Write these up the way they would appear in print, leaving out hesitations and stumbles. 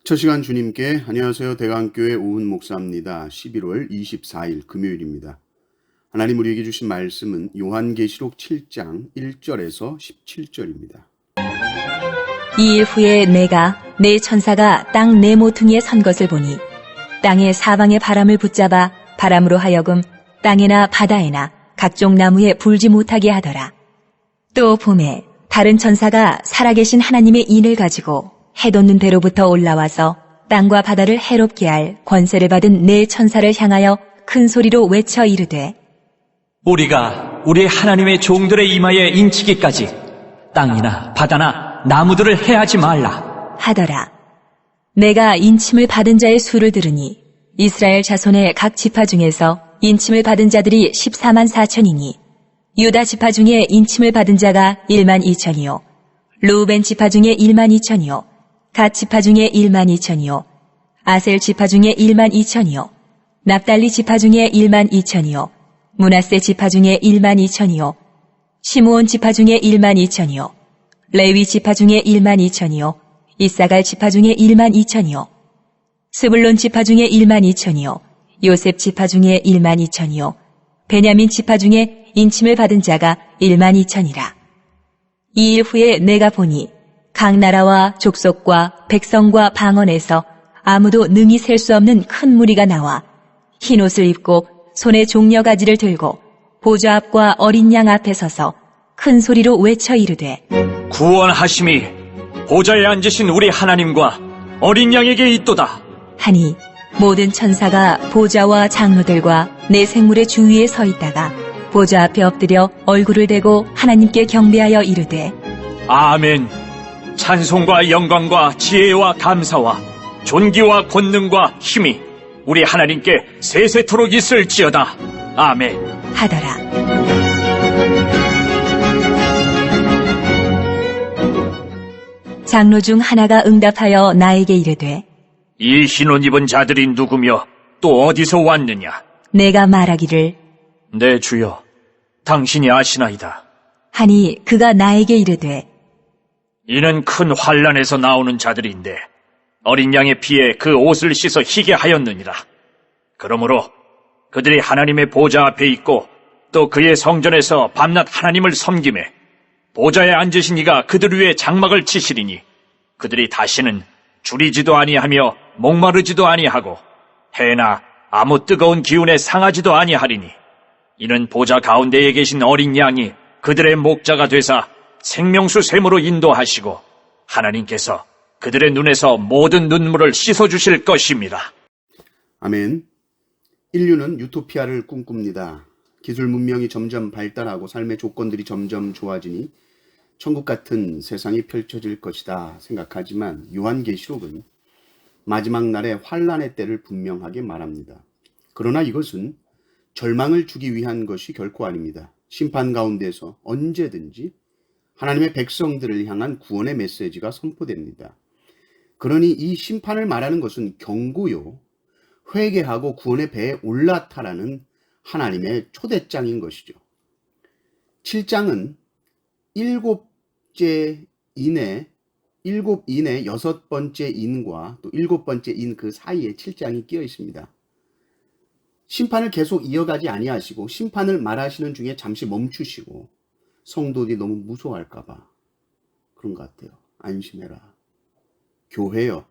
첫 시간 주님께 안녕하세요. 대강교회 오은 목사입니다. 11월 24일 금요일입니다. 하나님 우리에게 주신 말씀은 요한계시록 7장 1절에서 17절입니다. 이일 후에 내가 네 천사가 땅 네 모퉁이에 선 것을 보니 땅의 사방의 바람을 붙잡아 바람으로 하여금 땅에나 바다에나 각종 나무에 불지 못하게 하더라. 또 봄에 다른 천사가 살아계신 하나님의 인을 가지고 해돋는 데로부터 올라와서 땅과 바다를 해롭게 할 권세를 받은 네 천사를 향하여 큰 소리로 외쳐 이르되 우리가 우리 하나님의 종들의 이마에 인치기까지 땅이나 바다나 나무들을 해하지 말라 하더라. 내가 인침을 받은 자의 수를 들으니 이스라엘 자손의 각 지파 중에서 인침을 받은 자들이 14만 4천이니 유다 지파 중에 인침을 받은 자가 1만 2천이요 루벤 지파 중에 1만 2천이요 갓 지파 중에 1만 2천이요 아셀 지파 중에 1만 2천이요 납달리 지파 중에 1만 2천이요 므낫세 지파 중에 1만 2천이요 시므온 지파 중에 1만 2천이요 레위 지파 중에 1만 2천이요 이사갈 지파 중에 1만 2천이요 스불론 지파 중에 1만 2천이요 요셉 지파 중에 1만 2천이요 베냐민 지파 중에 인침을 받은 자가 1만 2천이라. 이일 후에 내가 보니 각 나라와 족속과 백성과 방언에서 아무도 능히 셀 수 없는 큰 무리가 나와 흰옷을 입고 손에 종려가지를 들고 보좌 앞과 어린 양 앞에 서서 큰 소리로 외쳐 이르되 구원하심이 보좌에 앉으신 우리 하나님과 어린 양에게 있도다. 하니 모든 천사가 보좌와 장로들과 내 생물의 주위에 서 있다가 보좌 앞에 엎드려 얼굴을 대고 하나님께 경배하여 이르되 아멘. 찬송과 영광과 지혜와 감사와 존귀와 권능과 힘이 우리 하나님께 세세토록 있을지어다. 아멘. 하더라. 장로 중 하나가 응답하여 나에게 이르되 이 흰옷 입은 자들이 누구며 또 어디서 왔느냐? 내가 말하기를 내 주여, 당신이 아시나이다. 하니 그가 나에게 이르되 이는 큰 환란에서 나오는 자들인데 어린 양의 피에 그 옷을 씻어 희게 하였느니라. 그러므로 그들이 하나님의 보좌 앞에 있고 또 그의 성전에서 밤낮 하나님을 섬기매 보좌에 앉으신 이가 그들 위에 장막을 치시리니 그들이 다시는 줄이지도 아니하며 목마르지도 아니하고 해나 아무 뜨거운 기운에 상하지도 아니하리니 이는 보좌 가운데에 계신 어린 양이 그들의 목자가 되사 생명수 샘으로 인도하시고 하나님께서 그들의 눈에서 모든 눈물을 씻어주실 것입니다. 아멘. 인류는 유토피아를 꿈꿉니다. 기술 문명이 점점 발달하고 삶의 조건들이 점점 좋아지니 천국 같은 세상이 펼쳐질 것이다 생각하지만 요한계시록은 마지막 날의 환란의 때를 분명하게 말합니다. 그러나 이것은 절망을 주기 위한 것이 결코 아닙니다. 심판 가운데서 언제든지 하나님의 백성들을 향한 구원의 메시지가 선포됩니다. 그러니 이 심판을 말하는 것은 경고요, 회개하고 구원의 배에 올라타라는 하나님의 초대장인 것이죠. 7장은 일곱 인의 여섯 번째 인과 또 일곱 번째 인 그 사이에 7장이 끼어 있습니다. 심판을 계속 이어가지 아니하시고 심판을 말하시는 중에 잠시 멈추시고 성도들이 너무 무서워할까봐 그런 것 같아요. 안심해라. 교회여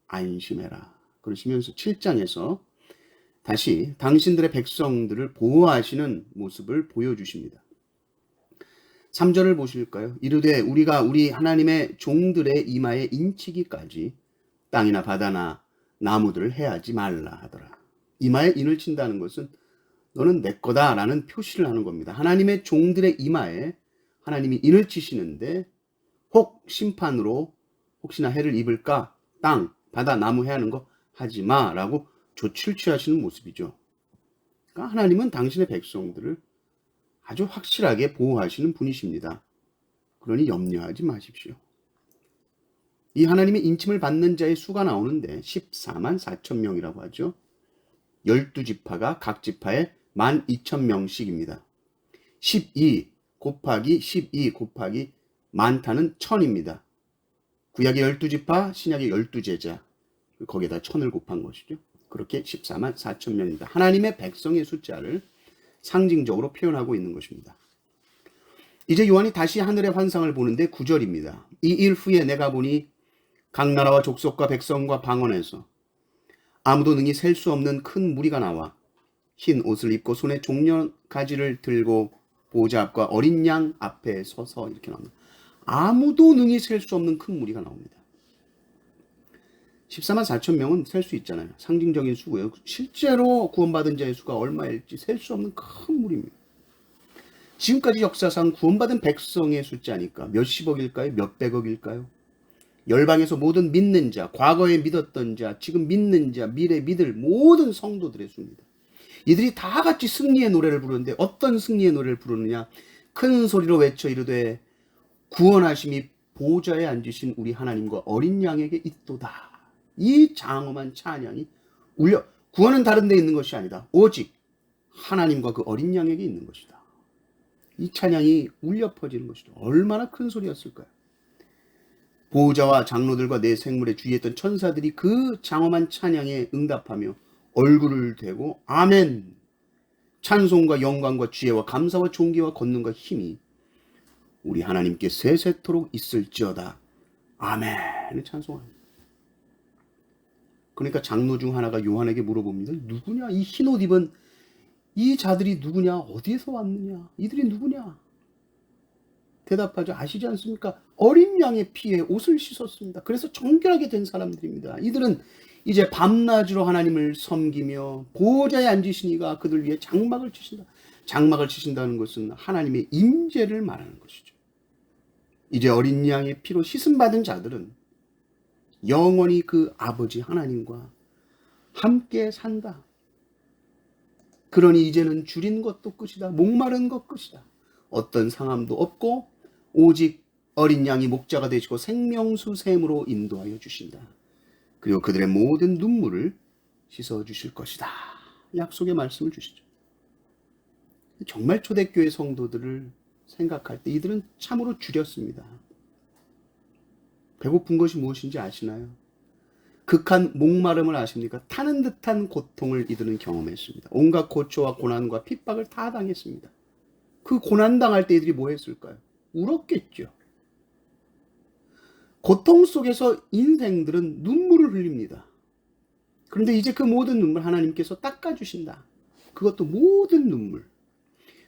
안심해라. 그러시면서 7장에서 다시 당신들의 백성들을 보호하시는 모습을 보여주십니다. 3절을 보실까요? 이르되 우리가 우리 하나님의 종들의 이마에 인치기까지 땅이나 바다나 나무들을 해하지 말라 하더라. 이마에 인을 친다는 것은 너는 내 거다라는 표시를 하는 겁니다. 하나님의 종들의 이마에 하나님이 인을 치시는데 혹 심판으로 혹시나 해를 입을까? 땅, 바다, 나무 해하는 거 하지 마라고 조치를 취하시는 모습이죠. 그러니까 하나님은 당신의 백성들을 아주 확실하게 보호하시는 분이십니다. 그러니 염려하지 마십시오. 이 하나님의 인침을 받는 자의 수가 나오는데 14만 4천 명이라고 하죠. 12지파가 각 지파에 12,000명씩입니다. 12 곱하기 12 곱하기 많다는 1000입니다. 구약의 12지파, 신약의 12제자. 거기에다 1000을 곱한 것이죠. 그렇게 14만 4천 명입니다. 하나님의 백성의 숫자를 상징적으로 표현하고 있는 것입니다. 이제 요한이 다시 하늘의 환상을 보는데 9절입니다. 이 일 후에 내가 보니 각 나라와 족속과 백성과 방언에서 아무도 능히 셀 수 없는 큰 무리가 나와 흰 옷을 입고 손에 종려가지를 들고 보좌 앞과 어린 양 앞에 서서 이렇게 나옵니다. 아무도 능히 셀 수 없는 큰 무리가 나옵니다. 14만 4천 명은 셀 수 있잖아요. 상징적인 수고예요. 실제로 구원받은 자의 수가 얼마일지 셀 수 없는 큰 무리입니다. 지금까지 역사상 구원받은 백성의 숫자니까 몇십억일까요? 몇백억일까요? 열방에서 모든 믿는 자, 과거에 믿었던 자, 지금 믿는 자, 미래 믿을 모든 성도들의 수입니다. 이들이 다 같이 승리의 노래를 부르는데 어떤 승리의 노래를 부르느냐? 큰 소리로 외쳐 이르되 구원하심이 보좌에 앉으신 우리 하나님과 어린 양에게 있도다. 이 장엄한 찬양이 울려, 구원은 다른 데 있는 것이 아니다. 오직 하나님과 그 어린 양에게 있는 것이다. 이 찬양이 울려 퍼지는 것이다. 얼마나 큰 소리였을까요? 보호자와 장로들과 내 생물에 주의했던 천사들이 그 장엄한 찬양에 응답하며 얼굴을 대고 아멘, 찬송과 영광과 지혜와 감사와 존귀와 권능과 힘이 우리 하나님께 세세토록 있을지어다. 아멘을 찬송합니다. 그러니까 장로 중 하나가 요한에게 물어봅니다. 누구냐? 이 흰옷 입은 이 자들이 누구냐? 어디에서 왔느냐? 이들이 누구냐? 대답하죠. 아시지 않습니까? 어린 양의 피에 옷을 씻었습니다. 그래서 정결하게 된 사람들입니다. 이들은 이제 밤낮으로 하나님을 섬기며 보호자에 앉으시니가 그들 위해 장막을 치신다. 장막을 치신다는 것은 하나님의 임재를 말하는 것이죠. 이제 어린 양의 피로 씻음받은 자들은 영원히 그 아버지 하나님과 함께 산다. 그러니 이제는 줄인 것도 끝이다. 목마른 것 끝이다. 어떤 상함도 없고 오직 어린 양이 목자가 되시고 생명수 샘으로 인도하여 주신다. 그리고 그들의 모든 눈물을 씻어주실 것이다. 약속의 말씀을 주시죠. 정말 초대교회 성도들을 생각할 때 이들은 참으로 줄였습니다. 배고픈 것이 무엇인지 아시나요? 극한 목마름을 아십니까? 타는 듯한 고통을 이들은 경험했습니다. 온갖 고초와 고난과 핍박을 다 당했습니다. 그 고난당할 때 이들이 뭐 했을까요? 울었겠죠. 고통 속에서 인생들은 눈물을 흘립니다. 그런데 이제 그 모든 눈물 하나님께서 닦아주신다. 그것도 모든 눈물.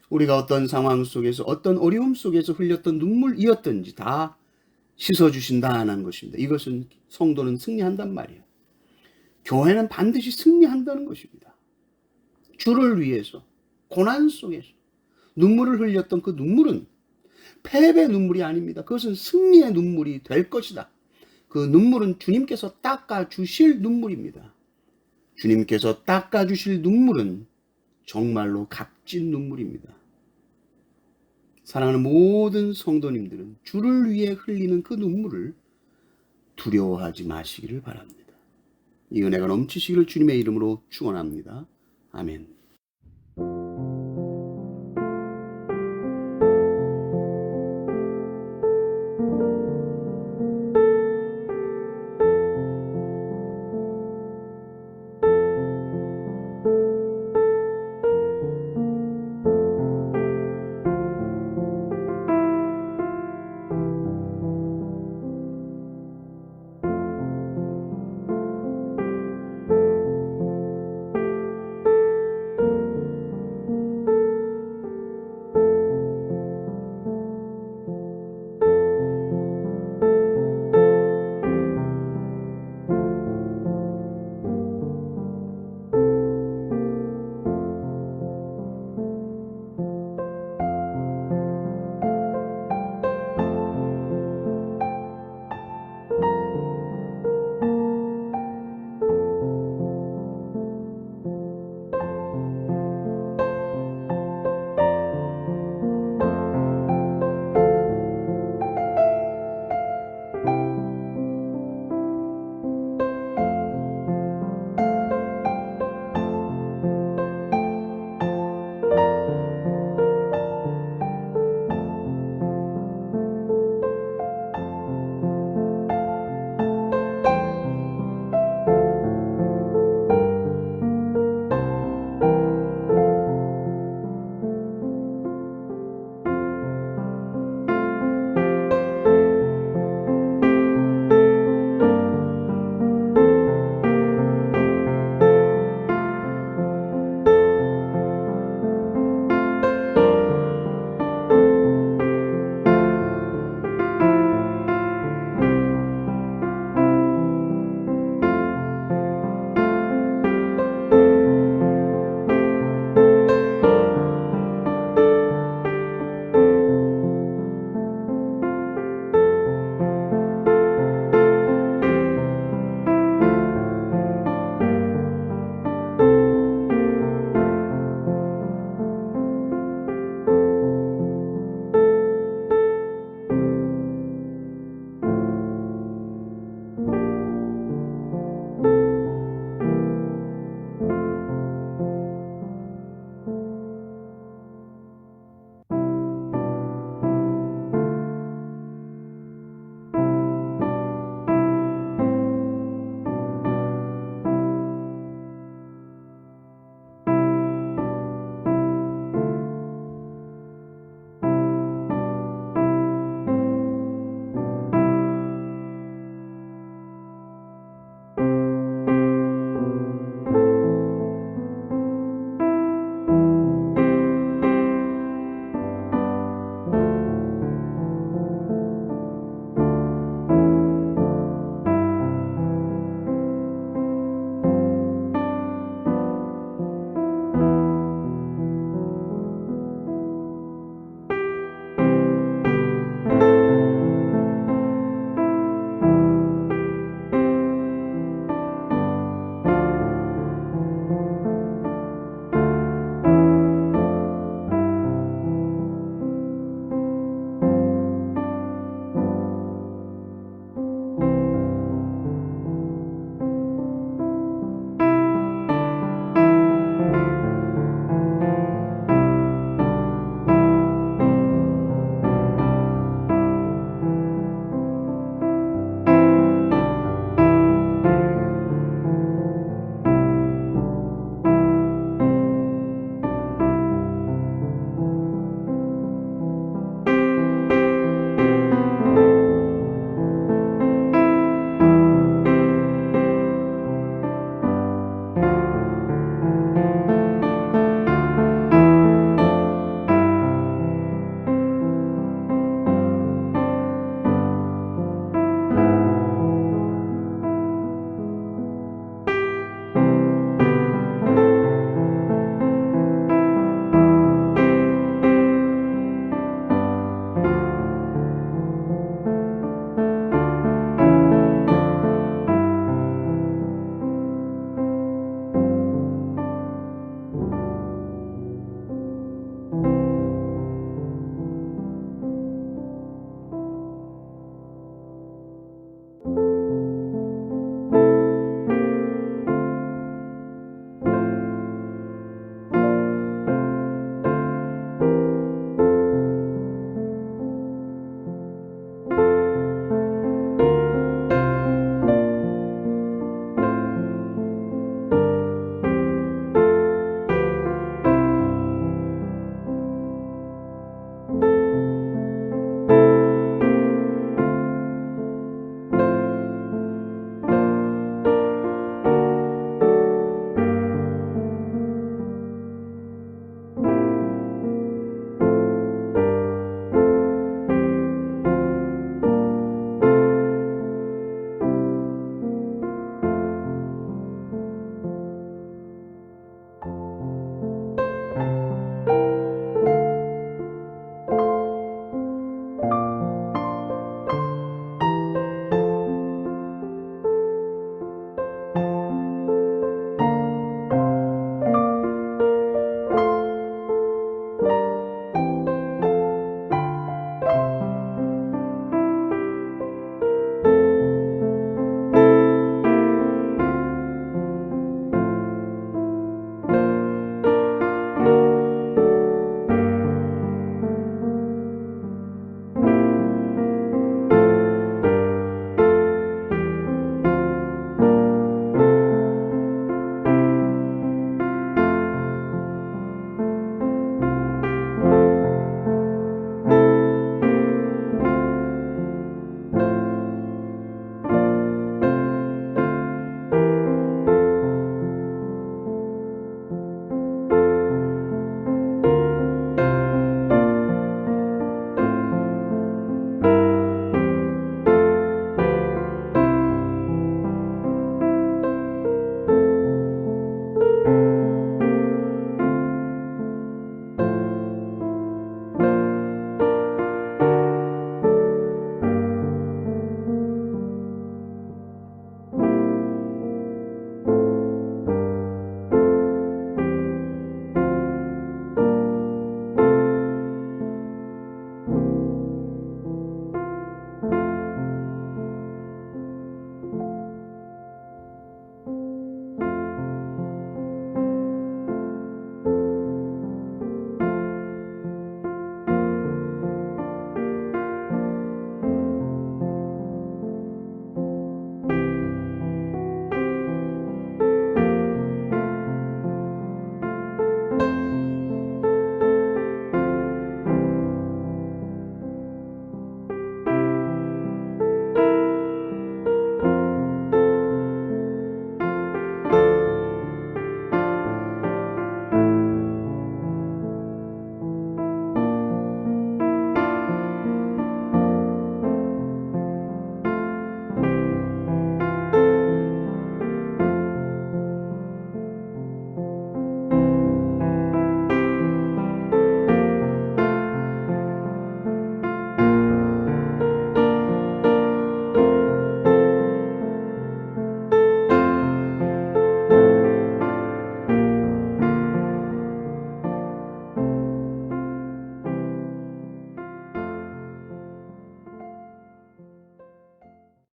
우리가 어떤 상황 속에서 어떤 어려움 속에서 흘렸던 눈물이었든지 다 씻어주신다는 것입니다. 이것은 성도는 승리한단 말이에요. 교회는 반드시 승리한다는 것입니다. 주를 위해서 고난 속에서 눈물을 흘렸던 그 눈물은 패배 눈물이 아닙니다. 그것은 승리의 눈물이 될 것이다. 그 눈물은 주님께서 닦아주실 눈물입니다. 주님께서 닦아주실 눈물은 정말로 값진 눈물입니다. 사랑하는 모든 성도님들은 주를 위해 흘리는 그 눈물을 두려워하지 마시기를 바랍니다. 이 은혜가 넘치시기를 주님의 이름으로 축원합니다. 아멘.